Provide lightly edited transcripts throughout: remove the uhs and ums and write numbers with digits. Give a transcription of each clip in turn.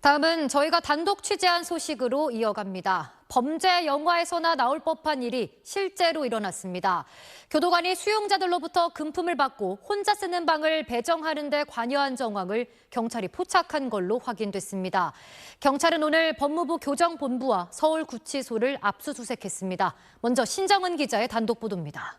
다음은 저희가 단독 취재한 소식으로 이어갑니다. 범죄 영화에서나 나올 법한 일이 실제로 일어났습니다. 교도관이 수용자들로부터 금품을 받고 혼자 쓰는 방을 배정하는 데 관여한 정황을 경찰이 포착한 걸로 확인됐습니다. 경찰은 오늘 법무부 교정본부와 서울구치소를 압수수색했습니다. 먼저 신정은 기자의 단독 보도입니다.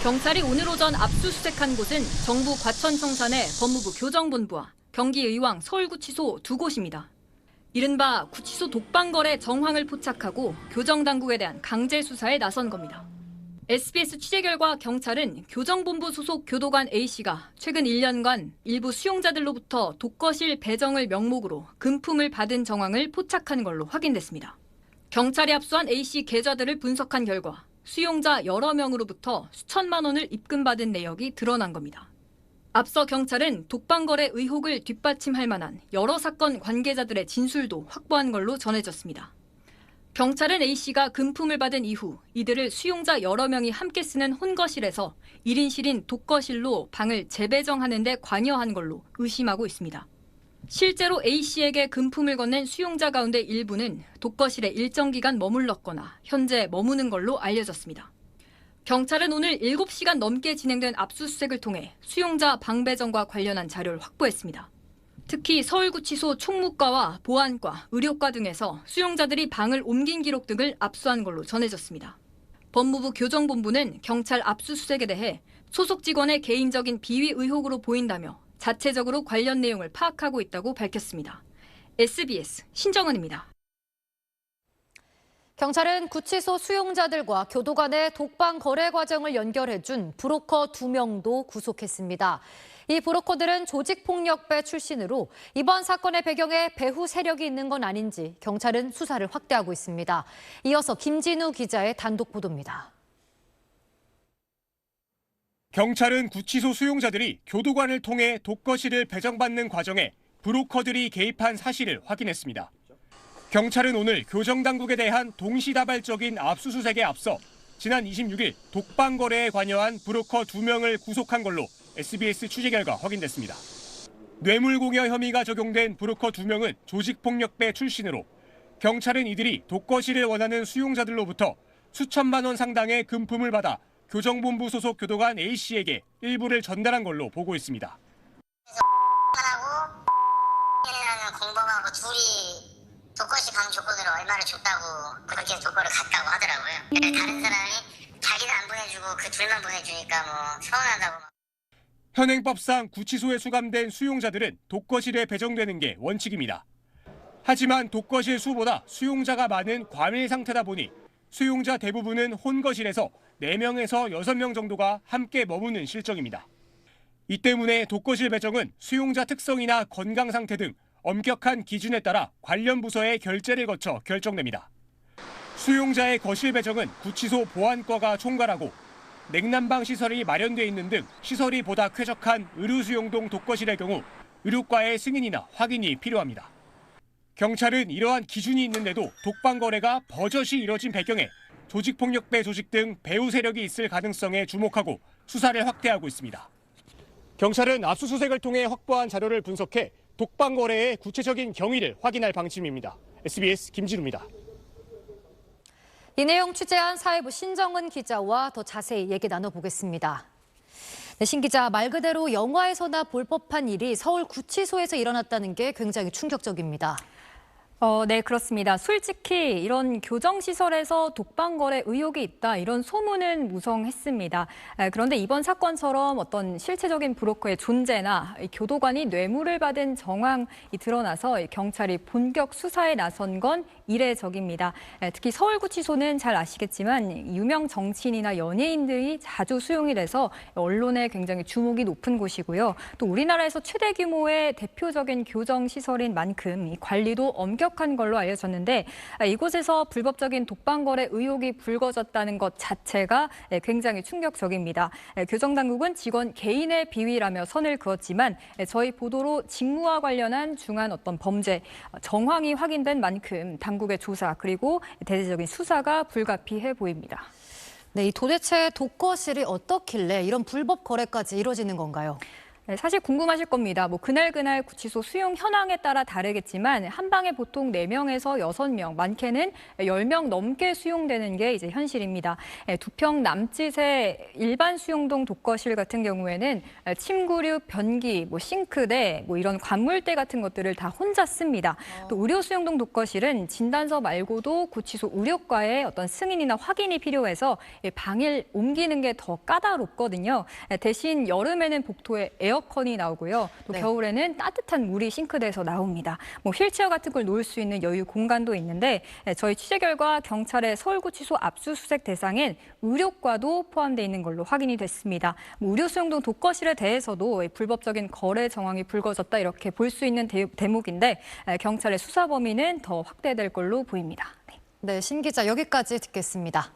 경찰이 오늘 오전 압수수색한 곳은 정부 과천청산의 법무부 교정본부와 경기의왕 서울구치소 두 곳입니다. 이른바 구치소 독방거래 정황을 포착하고 교정당국에 대한 강제 수사에 나선 겁니다. SBS 취재 결과 경찰은 교정본부 소속 교도관 A씨가 최근 1년간 일부 수용자들로부터 독거실 배정을 명목으로 금품을 받은 정황을 포착한 걸로 확인됐습니다. 경찰이 압수한 A씨 계좌들을 분석한 결과 수용자 여러 명으로부터 수천만 원을 입금받은 내역이 드러난 겁니다. 앞서 경찰은 독방거래 의혹을 뒷받침할 만한 여러 사건 관계자들의 진술도 확보한 걸로 전해졌습니다. 경찰은 A씨가 금품을 받은 이후 이들을 수용자 여러 명이 함께 쓰는 혼거실에서 1인실인 독거실로 방을 재배정하는 데 관여한 걸로 의심하고 있습니다. 실제로 A씨에게 금품을 건넨 수용자 가운데 일부는 독거실에 일정 기간 머물렀거나 현재 머무는 걸로 알려졌습니다. 경찰은 오늘 7시간 넘게 진행된 압수수색을 통해 수용자 방 배정과 관련한 자료를 확보했습니다. 특히 서울구치소 총무과와 보안과, 의료과 등에서 수용자들이 방을 옮긴 기록 등을 압수한 걸로 전해졌습니다. 법무부 교정본부는 경찰 압수수색에 대해 소속 직원의 개인적인 비위 의혹으로 보인다며 자체적으로 관련 내용을 파악하고 있다고 밝혔습니다. SBS 신정은입니다. 경찰은 구치소 수용자들과 교도관의 독방 거래 과정을 연결해준 브로커 2명도 구속했습니다. 이 브로커들은 조직폭력배 출신으로 이번 사건의 배경에 배후 세력이 있는 건 아닌지 경찰은 수사를 확대하고 있습니다. 이어서 김진우 기자의 단독 보도입니다. 경찰은 구치소 수용자들이 교도관을 통해 독거실을 배정받는 과정에 브로커들이 개입한 사실을 확인했습니다. 경찰은 오늘 교정당국에 대한 동시다발적인 압수수색에 앞서 지난 26일 독방 거래에 관여한 브로커 2명을 구속한 걸로 SBS 취재 결과 확인됐습니다. 뇌물공여 혐의가 적용된 브로커 2명은 조직폭력배 출신으로 경찰은 이들이 독거실을 원하는 수용자들로부터 수천만 원 상당의 금품을 받아 교정본부 소속 교도관 A씨에게 일부를 전달한 걸로 보고 있습니다. 하고 공범하고 둘이 독거실 방 조건으로 얼마를 줬다고 그렇게 조건을 갔다고 하더라고요. 다른 사람이 자기는 안 보내주고 그 둘만 보내주니까 뭐 서운하다고. 현행법상 구치소에 수감된 수용자들은 독거실에 배정되는 게 원칙입니다. 하지만 독거실 수보다 수용자가 많은 과밀 상태다 보니 수용자 대부분은 혼거실에서 4명에서 6명 정도가 함께 머무는 실정입니다. 이 때문에 독거실 배정은 수용자 특성이나 건강 상태 등 엄격한 기준에 따라 관련 부서의 결재를 거쳐 결정됩니다. 수용자의 거실 배정은 구치소 보안과가 총괄하고 냉난방 시설이 마련돼 있는 등 시설이 보다 쾌적한 의료수용동 독거실의 경우 의료과의 승인이나 확인이 필요합니다. 경찰은 이러한 기준이 있는데도 독방 거래가 버젓이 이뤄진 배경에 조직폭력배 조직 등 배후 세력이 있을 가능성에 주목하고 수사를 확대하고 있습니다. 경찰은 압수수색을 통해 확보한 자료를 분석해 독방 거래의 구체적인 경위를 확인할 방침입니다. SBS 김진우입니다. 이 내용 취재한 사회부 신정은 기자와 더 자세히 얘기 나눠보겠습니다. 네, 신 기자, 말 그대로 영화에서나 볼 법한 일이 서울구치소에서 일어났다는 게 굉장히 충격적입니다. 네, 그렇습니다. 솔직히 이런 교정시설에서 독방거래 의혹이 있다, 이런 소문은 무성했습니다. 그런데 이번 사건처럼 어떤 실체적인 브로커의 존재나 교도관이 뇌물을 받은 정황이 드러나서 경찰이 본격 수사에 나선 건 이례적입니다. 특히 서울구치소는 잘 아시겠지만 유명 정치인이나 연예인들이 자주 수용이 돼서 언론에 굉장히 주목이 높은 곳이고요. 또 우리나라에서 최대 규모의 대표적인 교정시설인 만큼 이 관리도 엄격한 걸로 알려졌는데 이곳에서 불법적인 독방거래 의혹이 불거졌다는 것 자체가 굉장히 충격적입니다. 교정당국은 직원 개인의 비위라며 선을 그었지만 저희 보도로 직무와 관련한 중한 어떤 범죄 정황이 확인된 만큼 당국의 조사 그리고 대대적인 수사가 불가피해 보입니다. 네, 이 도대체 독거실이 어떻길래 이런 불법 거래까지 이루어지는 건가요? 네, 사실 궁금하실 겁니다. 그날 구치소 수용 현황에 따라 다르겠지만 한 방에 보통 4명에서 6명, 많게는 10명 넘게 수용되는 게 이제 현실입니다. 2평 남짓의 일반 수용동 독거실 같은 경우에는 침구류, 변기, 싱크대, 이런 관물대 같은 것들을 다 혼자 씁니다. 또 의료 수용동 독거실은 진단서 말고도 구치소 의료과의 어떤 승인이나 확인이 필요해서 방을 옮기는 게 더 까다롭거든요. 대신 여름에는 복도에 에어컨이 나오고요. 또 네. 겨울에는 따뜻한 물이 싱크대에서 나옵니다. 휠체어 같은 걸 놓을 수 있는 여유 공간도 있는데 저희 취재 결과 경찰의 서울구치소 압수수색 대상엔 의료과도 포함되어 있는 걸로 확인이 됐습니다. 의료 수용동 독거실에 대해서도 불법적인 거래 정황이 불거졌다 이렇게 볼 수 있는 대목인데 경찰의 수사 범위는 더 확대될 걸로 보입니다. 네. 네, 신 기자 여기까지 듣겠습니다.